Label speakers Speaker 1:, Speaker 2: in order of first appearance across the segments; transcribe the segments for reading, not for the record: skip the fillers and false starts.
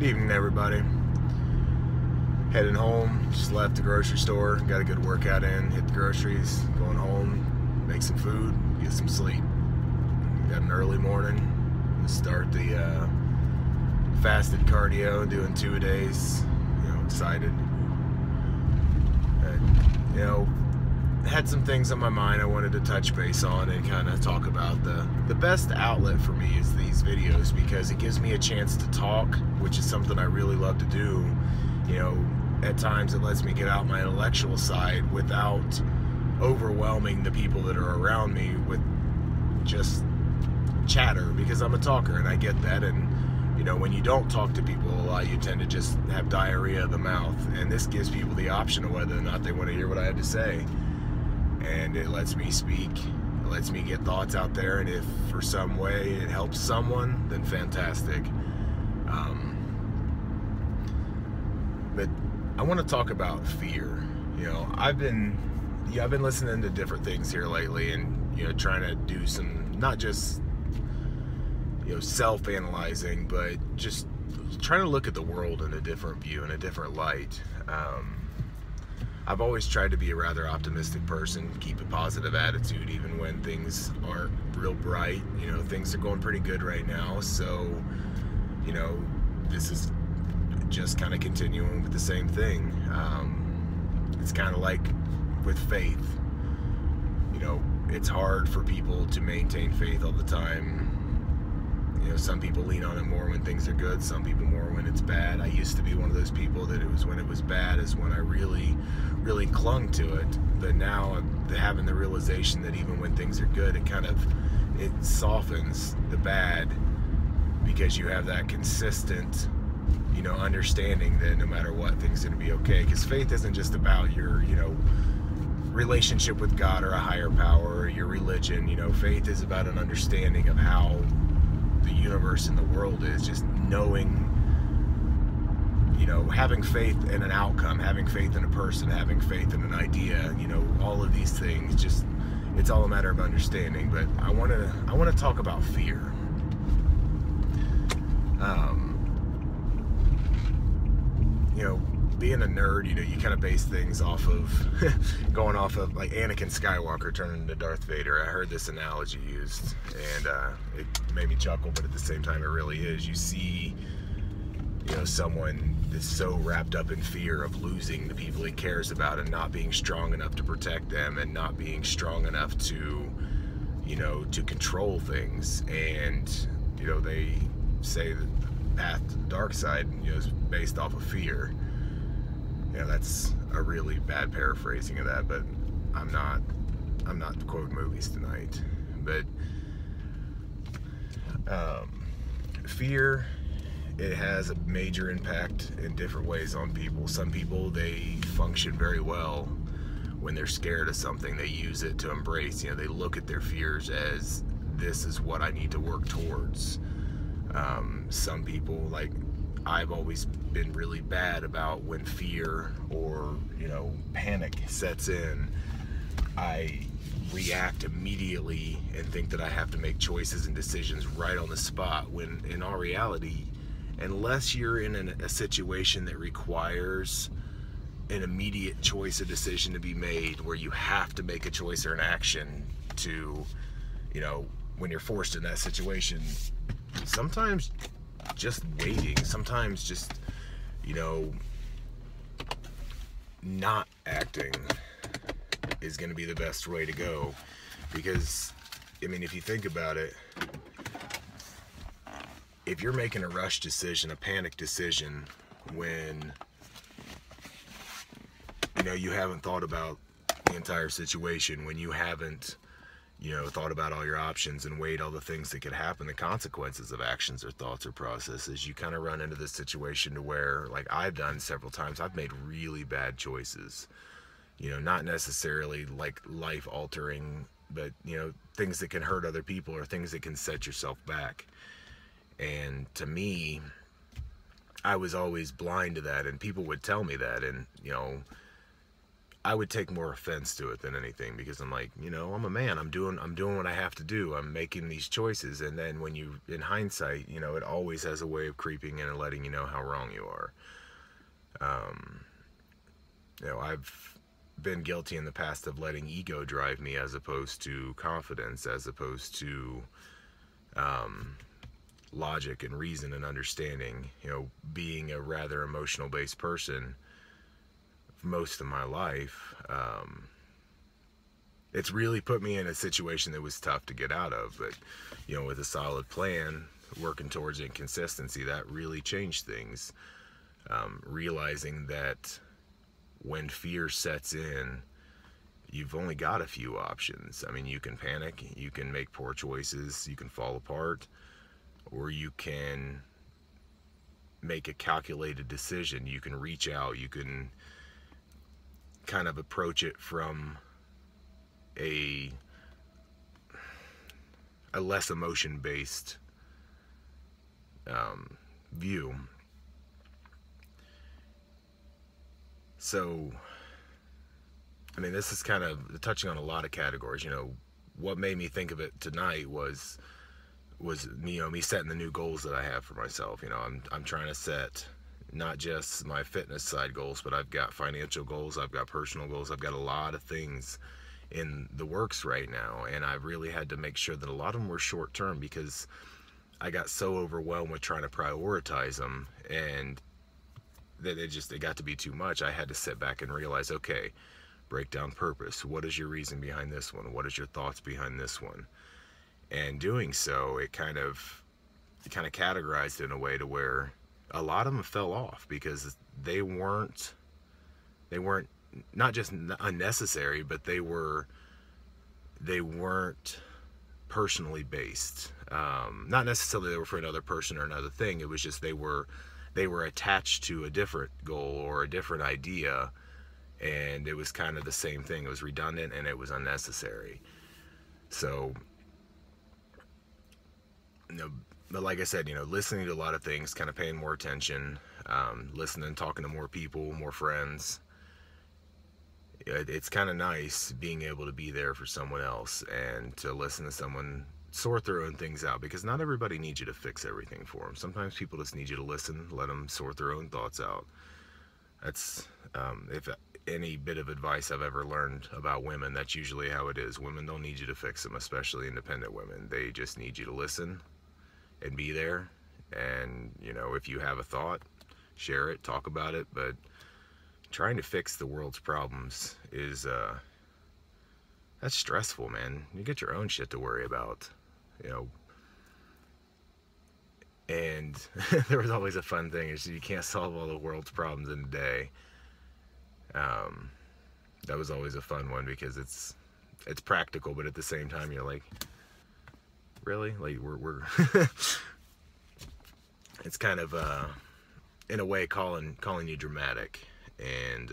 Speaker 1: Evening, everybody. Heading home, just left the grocery store, got a good workout in, hit the groceries, going home, make some food, get some sleep. Got an early morning, start the fasted cardio, doing 2 a days, excited. Had some things on my mind I wanted to touch base on and kind of talk about. The best outlet for me is these videos because it gives me a chance to talk, which is something I really love to do. At times it lets me get out my intellectual side without overwhelming the people that are around me with just chatter, because I'm a talker and I get that. And when you don't talk to people a lot, you tend to just have diarrhea of the mouth, and this gives people the option of whether or not they want to hear what I have to say. And it lets me speak, it lets me get thoughts out there, and if for some way it helps someone, then fantastic. But I want to talk about fear. I've been listening to different things here lately, and trying to do some, not just self-analyzing, but just trying to look at the world in a different view, in a different light. I've always tried to be a rather optimistic person, keep a positive attitude even when things aren't real bright. Things are going pretty good right now, so this is just kind of continuing with the same thing. It's kind of like with faith. It's hard for people to maintain faith all the time. Some people lean on it more when things are good, some people more when it's bad. I used to be one of those people that it was when it was bad is when I really clung to it. But now I'm having the realization that even when things are good, it softens the bad, because you have that consistent understanding that no matter what, things are going to be okay. Because faith isn't just about your relationship with God or a higher power or your religion. Faith is about an understanding of how the universe and the world is, just knowing, having faith in an outcome, having faith in a person, having faith in an idea, all of these things, just, it's all a matter of understanding. But I want to talk about fear. Being a nerd, you kind of base things off of going off of like Anakin Skywalker turning into Darth Vader. I heard this analogy used, and it made me chuckle, but at the same time it really is. You see someone that's so wrapped up in fear of losing the people he cares about and not being strong enough to protect them, and not being strong enough to to control things. And they say that the path to the dark side is based off of fear. That's a really bad paraphrasing of that, but I'm not quoting movies tonight. But fear, it has a major impact in different ways on people. Some people, they function very well when they're scared of something. They use it to embrace. They look at their fears as, this is what I need to work towards. Some people, like, I've always been really bad about when fear or panic sets in, I react immediately and think that I have to make choices and decisions right on the spot, when in all reality, unless you're in a situation that requires an immediate choice or decision to be made, where you have to make a choice or an action to, when you're forced in that situation, sometimes just waiting, sometimes just not acting is going to be the best way to go. Because if you think about it, if you're making a rush decision, a panic decision, when you haven't thought about the entire situation, when you haven't thought about all your options and weighed all the things that could happen, the consequences of actions or thoughts or processes, you kind of run into this situation to where, like I've done several times, I've made really bad choices. Not necessarily like life altering, but things that can hurt other people or things that can set yourself back. And to me, I was always blind to that, and people would tell me that, and I would take more offense to it than anything, because I'm like, you know, I'm a man. I'm doing what I have to do. I'm making these choices, and then when you, in hindsight, you know, it always has a way of creeping in and letting you know how wrong you are. You know, I've been guilty in the past of letting ego drive me, as opposed to confidence, as opposed to logic and reason and understanding. You know, being a rather emotional based person most of my life, it's really put me in a situation that was tough to get out of. But, you know, with a solid plan, working towards it, consistency, that really changed things. Realizing that when fear sets in, you've only got a few options. I mean, you can panic, you can make poor choices, you can fall apart, or you can make a calculated decision. You can reach out, you can kind of approach it from a less emotion based view. So, I mean, this is kind of touching on a lot of categories. You know, what made me think of it tonight was you know, me setting the new goals that I have for myself. You know, I'm trying to set not just my fitness side goals, but I've got financial goals, I've got personal goals, I've got a lot of things in the works right now, and I really had to make sure that a lot of them were short term, because I got so overwhelmed with trying to prioritize them, and that it got to be too much. I had to sit back and realize, okay, break down purpose. What is your reason behind this one? What is your thoughts behind this one? And doing so, it kind of categorized in a way to where a lot of them fell off, because they weren't not just unnecessary, but they weren't personally based. Not necessarily they were for another person or another thing. It was just they were attached to a different goal or a different idea, and it was kind of the same thing. It was redundant and it was unnecessary. So, you know, but like I said, you know, listening to a lot of things, kind of paying more attention, listening, talking to more people, more friends. It's kind of nice being able to be there for someone else and to listen to someone sort their own things out, because not everybody needs you to fix everything for them. Sometimes people just need you to listen, let them sort their own thoughts out. That's, if any bit of advice I've ever learned about women, that's usually how it is. Women don't need you to fix them, especially independent women. They just need you to listen and be there. And, you know, if you have a thought, share it, talk about it. But trying to fix the world's problems is, that's stressful, man. You get your own shit to worry about, you know. And there was always a fun thing, is you can't solve all the world's problems in a day. That was always a fun one, because it's practical, but at the same time you're like, really? Like, we're it's kind of in a way calling you dramatic. And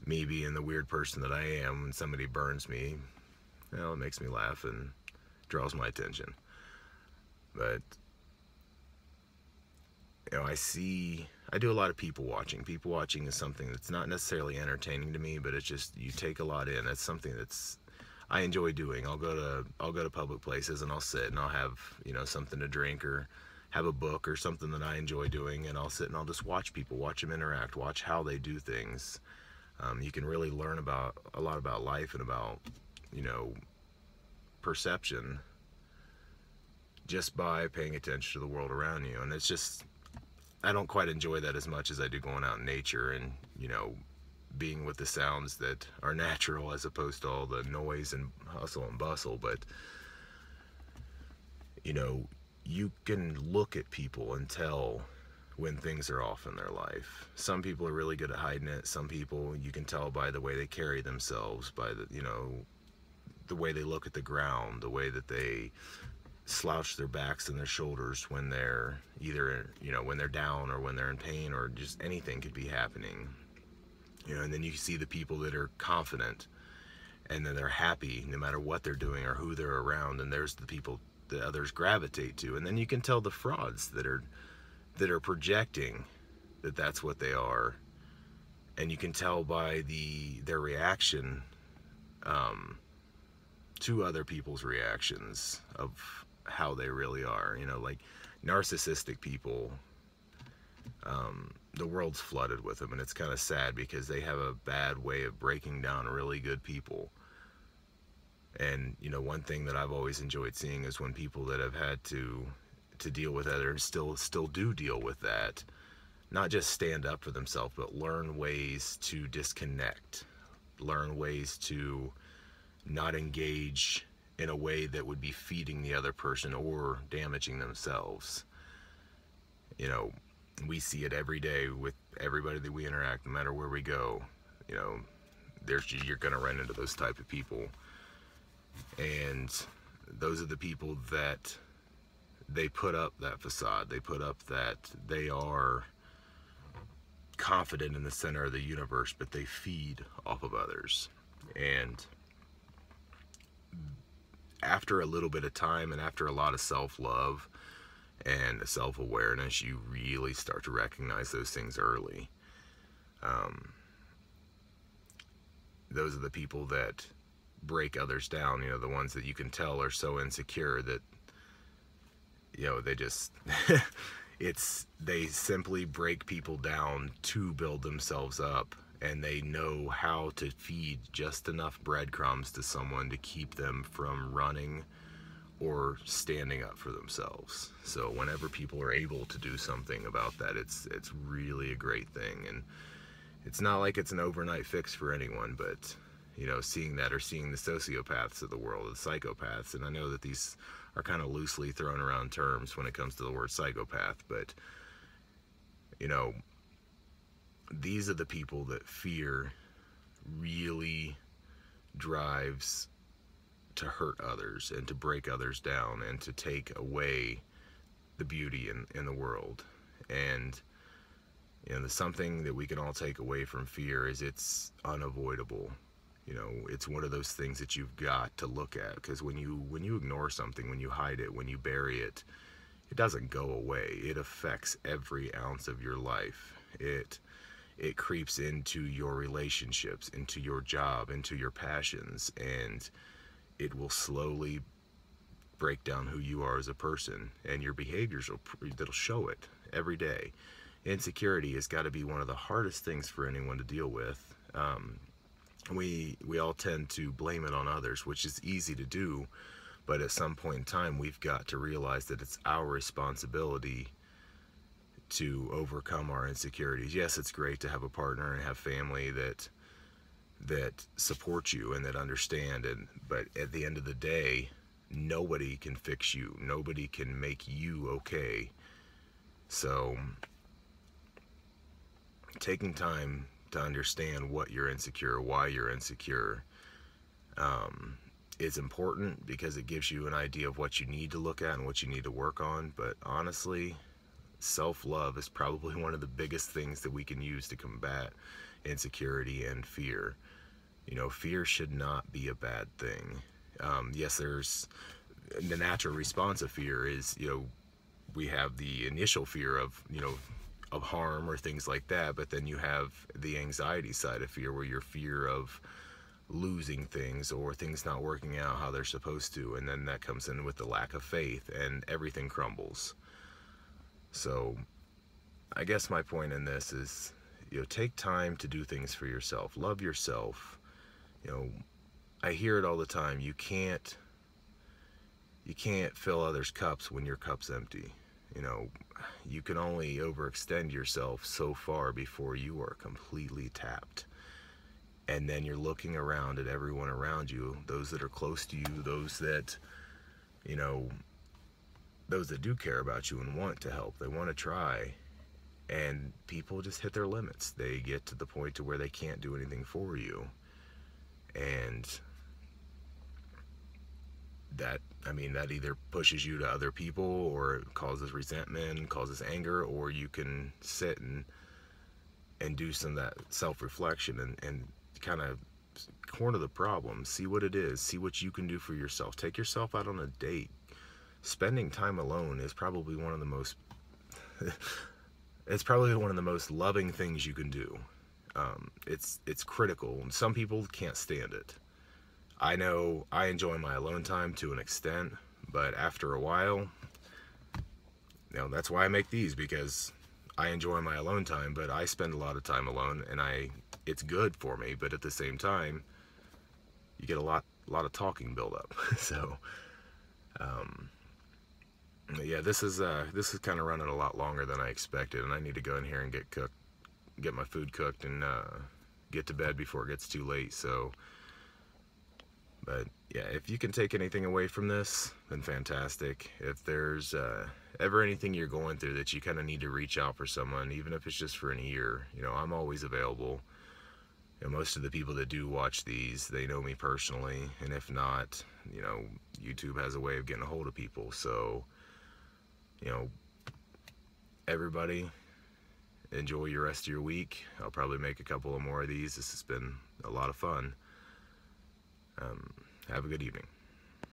Speaker 1: me being the weird person that I am, when somebody burns me, you know, it makes me laugh and draws my attention. But, you know, I do a lot of people watching. People watching is something that's not necessarily entertaining to me, but it's just, you take a lot in. It's something that's, I enjoy doing. I'll go to public places and I'll sit and I'll have, you know, something to drink, or have a book or something that I enjoy doing, and I'll sit and I'll just watch people, watch them interact, watch how they do things. You can really learn a lot about life and about, you know, perception, just by paying attention to the world around you. And it's just, I don't quite enjoy that as much as I do going out in nature and, you know, being with the sounds that are natural, as opposed to all the noise and hustle and bustle. But, you know, you can look at people and tell when things are off in their life. Some people are really good at hiding it. Some people, you can tell by the way they carry themselves, by the, you know, the way they look at the ground, the way that they slouch their backs and their shoulders when they're either, you know, when they're down or when they're in pain, or just anything could be happening. You know, and then you see the people that are confident and then they're happy no matter what they're doing or who they're around, and there's the people that others gravitate to. And then you can tell the frauds that are projecting that that's what they are, And you can tell by their reaction to other people's reactions of how they really are. You know, like narcissistic people, the world's flooded with them, and it's kind of sad because they have a bad way of breaking down really good people. And you know, one thing that I've always enjoyed seeing is when people that have had to deal with others still do deal with that, not just stand up for themselves, but learn ways to disconnect, learn ways to not engage in a way that would be feeding the other person or damaging themselves. You know, we see it every day with everybody that we interact, no matter where we go. You know, you're going to run into those type of people. And those are the people that they put up that facade. They put up that they are confident in the center of the universe, but they feed off of others. And after a little bit of time and after a lot of self-love and self-awareness, you really start to recognize those things early. Those are the people that break others down, you know, the ones that you can tell are so insecure that, you know, they just they simply break people down to build themselves up, and they know how to feed just enough breadcrumbs to someone to keep them from running or standing up for themselves. So whenever people are able to do something about that, it's really a great thing. And it's not like it's an overnight fix for anyone, but you know, seeing that, or seeing the sociopaths of the world, the psychopaths, and I know that these are kind of loosely thrown around terms when it comes to the word psychopath, but you know, these are the people that fear really drives to hurt others and to break others down and to take away the beauty in the world. And you know, the something that we can all take away from fear is it's unavoidable. You know, it's one of those things that you've got to look at, because when you ignore something, when you hide it, when you bury it, it doesn't go away. It affects every ounce of your life. It creeps into your relationships, into your job, into your passions, and it will slowly break down who you are as a person, and your behaviors that'll show it every day. Insecurity has got to be one of the hardest things for anyone to deal with. We all tend to blame it on others, which is easy to do, but at some point in time we've got to realize that it's our responsibility to overcome our insecurities. Yes, it's great to have a partner and have family that support you and that understand, but at the end of the day, nobody can fix you. Nobody can make you okay. So taking time to understand what you're insecure, why you're insecure, is important, because it gives you an idea of what you need to look at and what you need to work on. But honestly, self-love is probably one of the biggest things that we can use to combat insecurity and fear. You know, fear should not be a bad thing. Yes, there's the natural response of fear is, you know, we have the initial fear of, you know, of harm or things like that, but then you have the anxiety side of fear, where your fear of losing things or things not working out how they're supposed to, and then that comes in with the lack of faith, and everything crumbles. So I guess my point in this is, you know, take time to do things for yourself. Love yourself. You know, I hear it all the time. You can't fill others' cups when your cup's empty. You know, you can only overextend yourself so far before you are completely tapped. And then you're looking around at everyone around you, those that are close to you, those that, you know, those that do care about you and want to help, they want to try, and people just hit their limits. They get to the point to where they can't do anything for you. And that, I mean, that either pushes you to other people, or causes resentment, causes anger, or you can sit and do some of that self-reflection and kind of corner the problem, see what it is, see what you can do for yourself. Take yourself out on a date. Spending time alone is probably one of the most it's probably one of the most loving things you can do. It's critical, and some people can't stand it. I know I enjoy my alone time to an extent, but after a while, that's why I make these, because I enjoy my alone time, but I spend a lot of time alone, and it's good for me, but at the same time, you get a lot of talking build up. So, yeah, this is kind of running a lot longer than I expected, and I need to go in here and get my food cooked, and get to bed before it gets too late. So, but yeah, if you can take anything away from this, then fantastic. If there's ever anything you're going through that you kind of need to reach out for someone, even if it's just for an ear, I'm always available. Most of the people that do watch these, they know me personally, and if not, YouTube has a way of getting a hold of people. So, everybody, enjoy your rest of your week. I'll probably make a couple of more of these. This has been a lot of fun. Have a good evening.